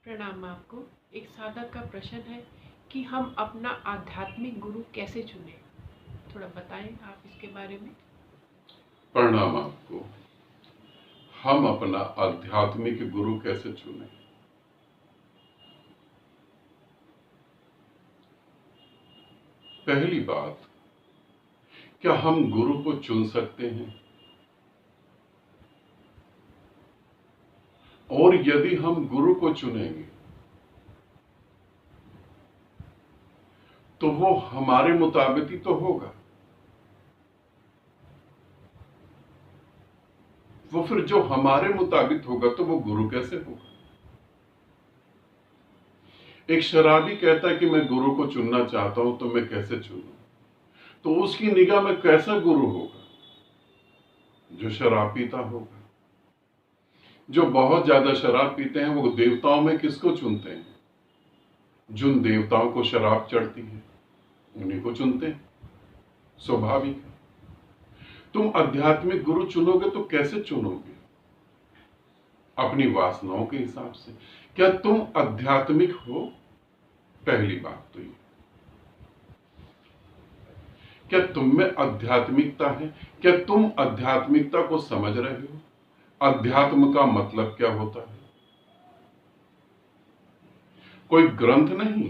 प्रणाम आपको। एक साधक का प्रश्न है कि हम अपना आध्यात्मिक गुरु कैसे चुनें? थोड़ा बताएं आप इसके बारे में। प्रणाम आपको। हम अपना आध्यात्मिक गुरु कैसे चुनें? पहली बात, क्या हम गुरु को चुन सकते हैं? और यदि हम गुरु को चुनेंगे तो वो हमारे मुताबिक ही तो होगा। वो फिर जो हमारे मुताबिक होगा तो वो गुरु कैसे होगा? एक शराबी कहता है कि मैं गुरु को चुनना चाहता हूं, तो मैं कैसे चुनूं? तो उसकी निगाह में कैसा गुरु होगा? जो शराब पीता होगा। जो बहुत ज्यादा शराब पीते हैं वो देवताओं में किसको चुनते हैं? जिन देवताओं को शराब चढ़ती है उन्हीं को चुनते हैं। स्वाभाविक है। तुम आध्यात्मिक गुरु चुनोगे तो कैसे चुनोगे? अपनी वासनाओं के हिसाब से। क्या तुम आध्यात्मिक हो? पहली बात तो ये, क्या तुम में आध्यात्मिकता है? क्या तुम आध्यात्मिकता को समझ रहे हो? अध्यात्म का मतलब क्या होता है? कोई ग्रंथ नहीं,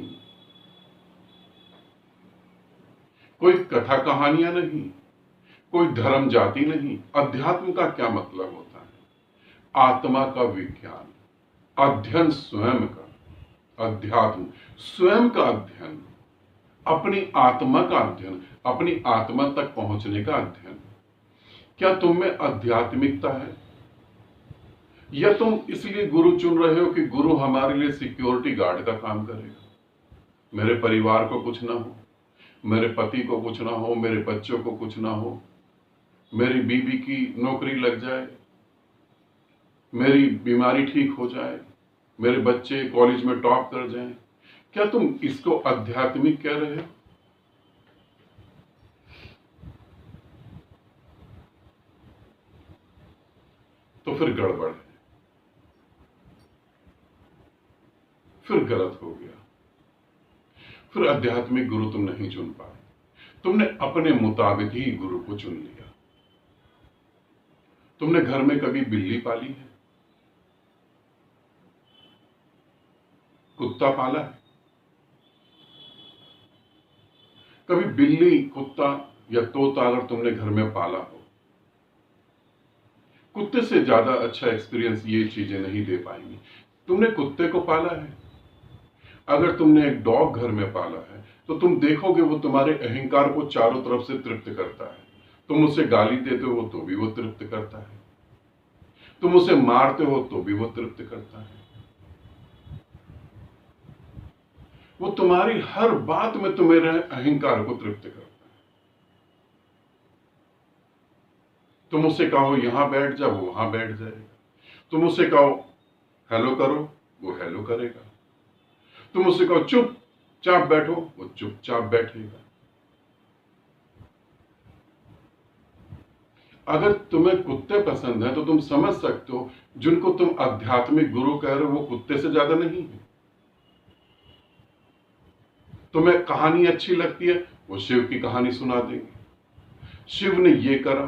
कोई कथा कहानियां नहीं, कोई धर्म जाति नहीं। अध्यात्म का क्या मतलब होता है? आत्मा का विज्ञान, अध्ययन स्वयं का। अध्यात्म स्वयं का अध्ययन, अपनी आत्मा का अध्ययन, अपनी आत्मा तक पहुंचने का अध्ययन। क्या तुम में आध्यात्मिकता है? या तुम इसलिए गुरु चुन रहे हो कि गुरु हमारे लिए सिक्योरिटी गार्ड का काम करेगा? मेरे परिवार को कुछ ना हो, मेरे पति को कुछ ना हो, मेरे बच्चों को कुछ ना हो, मेरी बीवी की नौकरी लग जाए, मेरी बीमारी ठीक हो जाए, मेरे बच्चे कॉलेज में टॉप कर जाएं। क्या तुम इसको आध्यात्मिक कह रहे हो? तो फिर गड़बड़ है, फिर गलत हो गया। फिर आध्यात्मिक गुरु तुम नहीं चुन पाए। तुमने अपने मुताबिक ही गुरु को चुन लिया। तुमने घर में कभी बिल्ली पाली है? कुत्ता पाला है? कभी बिल्ली, कुत्ता या तोता अगर तुमने घर में पाला हो, कुत्ते से ज्यादा अच्छा एक्सपीरियंस ये चीजें नहीं दे पाएंगी। तुमने कुत्ते को पाला है? अगर तुमने एक डॉग घर में पाला है तो तुम देखोगे वो तुम्हारे अहंकार को चारों तरफ से तृप्त करता है। तुम उसे गाली देते हो तो भी वो तृप्त करता है, तुम उसे मारते हो तो भी वो तृप्त करता है। वो तुम्हारी हर बात में तुम्हारे अहंकार को तृप्त करता है। तुम उसे कहो यहां बैठ जा, वो वहां बैठ जाएगा। तुम उसे कहो हेलो करो, वो हेलो करेगा। तुम उसे कहो चुपचाप बैठो, वो चुपचाप बैठेगा। अगर तुम्हें कुत्ते पसंद है तो तुम समझ सकते हो जिनको तुम आध्यात्मिक गुरु कह रहे हो वो कुत्ते से ज्यादा नहीं है। तुम्हें कहानी अच्छी लगती है, वो शिव की कहानी सुना देंगे। शिव ने ये करा,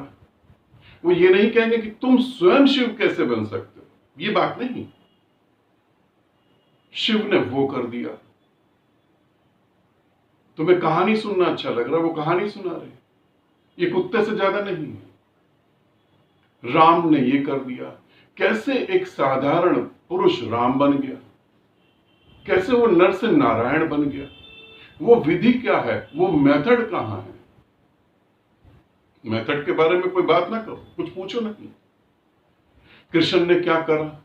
वो ये नहीं कहेंगे कि तुम स्वयं शिव कैसे बन सकते हो। ये बात नहीं। शिव ने वो कर दिया। तुम्हें कहानी सुनना अच्छा लग रहा है, वो कहानी सुना रहे। ये कुत्ते से ज्यादा नहीं है। राम ने ये कर दिया। कैसे एक साधारण पुरुष राम बन गया, कैसे वो नर से नारायण बन गया। वो विधि क्या है, वो मेथड कहां है? मेथड के बारे में कोई बात ना करो, कुछ पूछो नहीं। कृष्ण ने क्या करा?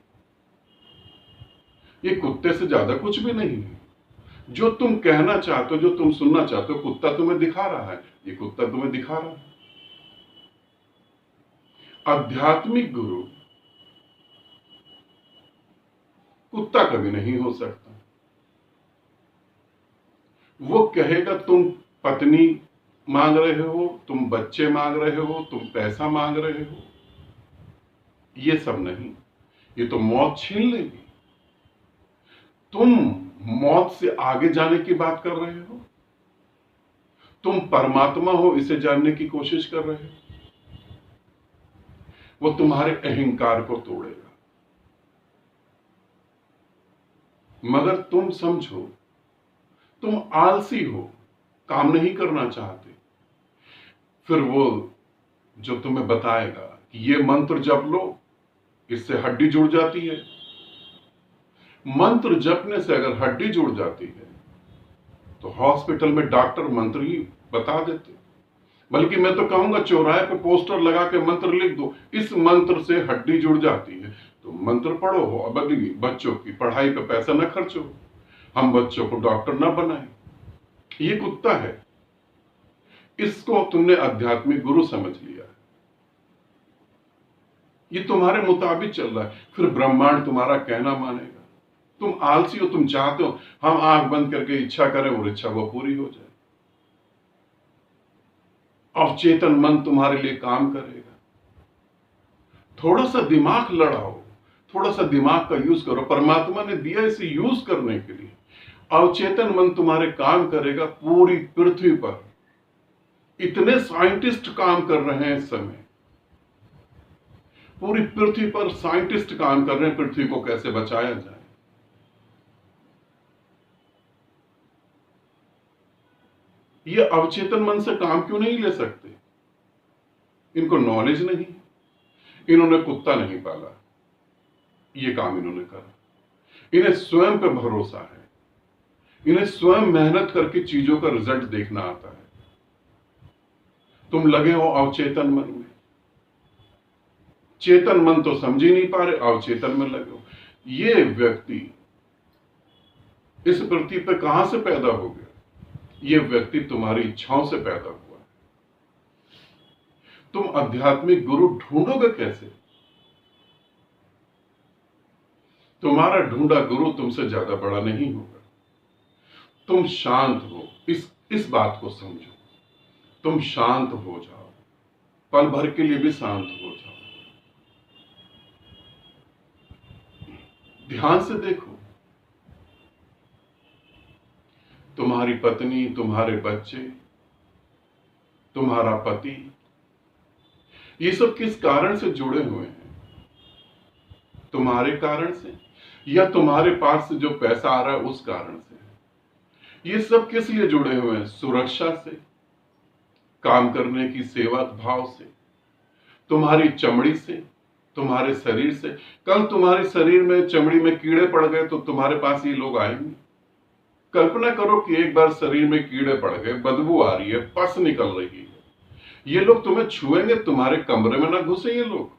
ये कुत्ते से ज्यादा कुछ भी नहीं है। जो तुम कहना चाहते हो, जो तुम सुनना चाहते हो, कुत्ता तुम्हें दिखा रहा है। ये कुत्ता तुम्हें दिखा रहा है। आध्यात्मिक गुरु कुत्ता कभी नहीं हो सकता। वो कहेगा तुम पत्नी मांग रहे हो, तुम बच्चे मांग रहे हो, तुम पैसा मांग रहे हो, ये सब नहीं। ये तो मौत छीन लेगी। तुम मौत से आगे जाने की बात कर रहे हो? तुम परमात्मा हो इसे जानने की कोशिश कर रहे हो? वो तुम्हारे अहंकार को तोड़ेगा। मगर तुम समझो, तुम आलसी हो, काम नहीं करना चाहते। फिर वो जो तुम्हें बताएगा कि ये मंत्र जप लो, इससे हड्डी जुड़ जाती है। मंत्र जपने से अगर हड्डी जुड़ जाती है तो हॉस्पिटल में डॉक्टर मंत्र ही बता देते। बल्कि मैं तो कहूंगा चौराहे पे पोस्टर लगा के मंत्र लिख दो, इस मंत्र से हड्डी जुड़ जाती है। तो मंत्र पढ़ो हो। अब बच्चों की पढ़ाई पे पैसा न खर्च हो, हम बच्चों को डॉक्टर ना बनाए। ये कुत्ता है, इसको तुमने आध्यात्मिक गुरु समझ लिया, ये तुम्हारे मुताबिक चल रहा है। फिर ब्रह्मांड तुम्हारा कहना मानेगा? तुम आलसी हो, तुम चाहते हो हम आंख बंद करके इच्छा करें और इच्छा वो पूरी हो जाए। अवचेतन मन तुम्हारे लिए काम करेगा। थोड़ा सा दिमाग लड़ाओ, थोड़ा सा दिमाग का यूज करो। परमात्मा ने दिया इसे यूज करने के लिए। अवचेतन मन तुम्हारे काम करेगा। पूरी पृथ्वी पर इतने साइंटिस्ट काम कर रहे हैं इस समय, पूरी पृथ्वी पर साइंटिस्ट काम कर रहे हैं पृथ्वी को कैसे बचाया जाए। ये अवचेतन मन से काम क्यों नहीं ले सकते? इनको नॉलेज नहीं, इन्होंने कुत्ता नहीं पाला, ये काम इन्होंने करा। इन्हें स्वयं पे भरोसा है, इन्हें स्वयं मेहनत करके चीजों का रिजल्ट देखना आता है। तुम लगे हो अवचेतन मन में, चेतन मन तो समझ ही नहीं पा रहे, अवचेतन में लगे हो। ये व्यक्ति इस पृथ्वी पे कहां से पैदा हो गया? ये व्यक्ति तुम्हारी इच्छाओं से पैदा हुआ। तुम आध्यात्मिक गुरु ढूंढोगे कैसे? तुम्हारा ढूंढा गुरु तुमसे ज्यादा बड़ा नहीं होगा। तुम शांत हो, इस बात को समझो। तुम शांत हो जाओ, पल भर के लिए भी शांत हो जाओ। ध्यान से देखो, तुम्हारी पत्नी, तुम्हारे बच्चे, तुम्हारा पति, ये सब किस कारण से जुड़े हुए हैं? तुम्हारे कारण से या तुम्हारे पास से जो पैसा आ रहा है उस कारण से? ये सब किस लिए जुड़े हुए हैं? सुरक्षा से, काम करने की सेवा भाव से, तुम्हारी चमड़ी से, तुम्हारे शरीर से। कल तुम्हारे शरीर में चमड़ी में कीड़े पड़ गए तो तुम्हारे पास ये लोग आएंगे? कल्पना करो कि एक बार शरीर में कीड़े पड़ गए, बदबू आ रही है, पस निकल रही है, ये लोग तुम्हें छुएंगे? तुम्हारे कमरे में ना घुसे ये लोग।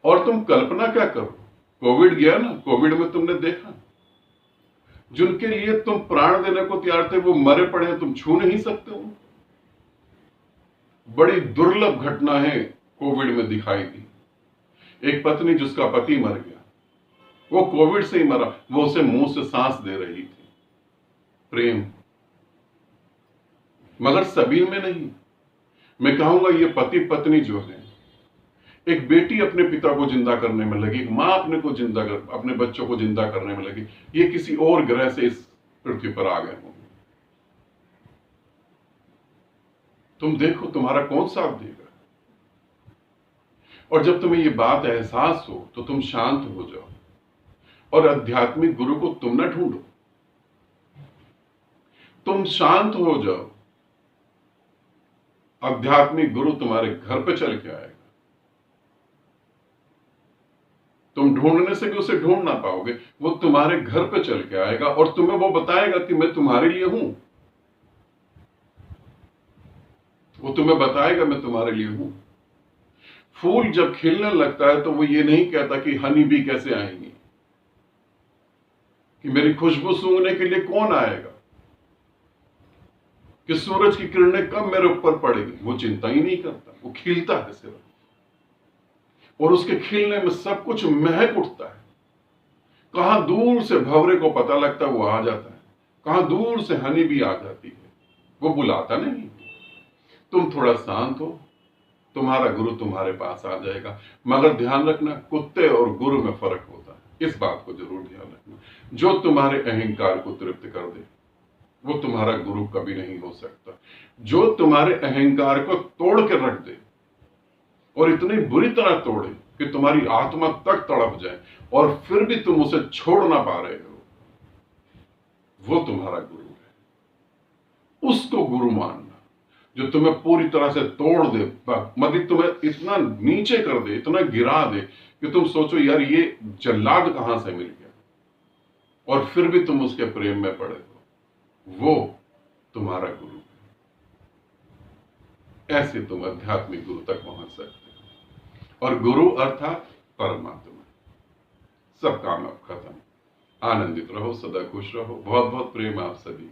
और तुम कल्पना क्या करो, कोविड गया ना, कोविड में तुमने देखा जिनके लिए तुम प्राण देने को तैयार थे वो मरे पड़े हैं, तुम छू नहीं सकते हो। बड़ी दुर्लभ घटना है कोविड में दिखाई दी। एक पत्नी जिसका पति मर गया, वो कोविड से ही मरा, वो उसे मुंह से सांस दे रही थी, प्रेम। मगर सभी में नहीं। मैं कहूंगा ये पति पत्नी जो है, एक बेटी अपने पिता को जिंदा करने में लगी, मां अपने बच्चों को जिंदा करने में लगी, ये किसी और ग्रह से इस पृथ्वी पर आ गए होंगे। तुम देखो तुम्हारा कौन साथ देगा। और जब तुम्हें ये बात एहसास हो तो तुम शांत हो जाओ और आध्यात्मिक गुरु को तुम न ढूंढो, तुम शांत हो जाओ। आध्यात्मिक गुरु तुम्हारे घर पे चल के आएगा। तुम ढूंढने से भी उसे ढूंढ ना पाओगे, वो तुम्हारे घर पे चल के आएगा और तुम्हें वो बताएगा कि मैं तुम्हारे लिए हूं। वो तुम्हें बताएगा मैं तुम्हारे लिए हूं। फूल जब खिलने लगता है तो वो ये नहीं कहता कि हनी बी कैसे आएंगी, कि मेरी खुशबू सूंघने के लिए कौन आएगा, कि सूरज की किरणें कब मेरे ऊपर पड़ेगी। वो चिंता ही नहीं करता, वो खिलता है सिर्फ, और उसके खिलने में सब कुछ महक उठता है। कहां दूर से भंवरे को पता लगता है, वो आ जाता है। कहां दूर से हनी भी आ जाती है, वो बुलाता नहीं। तुम थोड़ा शांत हो, तुम्हारा गुरु तुम्हारे पास आ जाएगा। मगर ध्यान रखना, कुत्ते और गुरु में फर्क होता है। इस बात को जरूर ध्यान रखना। जो तुम्हारे अहंकार को तृप्त कर दे वो तुम्हारा गुरु कभी नहीं हो सकता। जो तुम्हारे अहंकार को तोड़ के रख दे और इतनी बुरी तरह तोड़े कि तुम्हारी आत्मा तक तड़प जाए और फिर भी तुम उसे छोड़ ना पा रहे हो, वो तुम्हारा गुरु है। उसको गुरु मानना जो तुम्हें पूरी तरह से तोड़ दे, मतलब तुम्हें इतना नीचे कर दे, इतना गिरा दे कि तुम सोचो यार ये जल्लाद कहां से मिल गया, और फिर भी तुम उसके प्रेम में पड़े हो, वो तुम्हारा गुरु है। ऐसे तुम आध्यात्मिक गुरु तक पहुंच सकते हो। और गुरु अर्थात परमात्मा। सब काम अब खत्म। आनंदित रहो, सदा खुश रहो। बहुत बहुत प्रेम आप सभी।